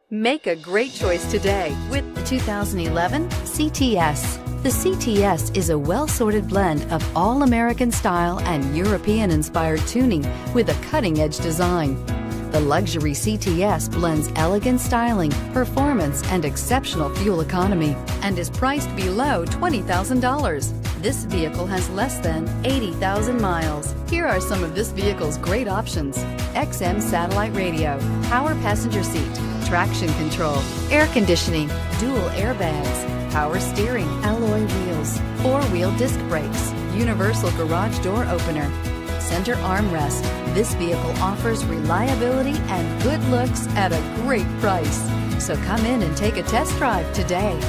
Make a great choice today with the 2011 CTS. The CTS is a well-sorted blend of all-American style and European-inspired tuning with a cutting-edge design. The luxury CTS blends elegant styling, performance, and exceptional fuel economy and is priced below $20,000. This vehicle has less than 80,000 miles. Here are some of this vehicle's great options: XM satellite radio, power passenger seat, traction control, air conditioning, dual airbags, power steering, alloy wheels, four-wheel disc brakes, universal garage door opener, center armrest. This vehicle offers reliability and good looks at a great price. So come in and take a test drive today.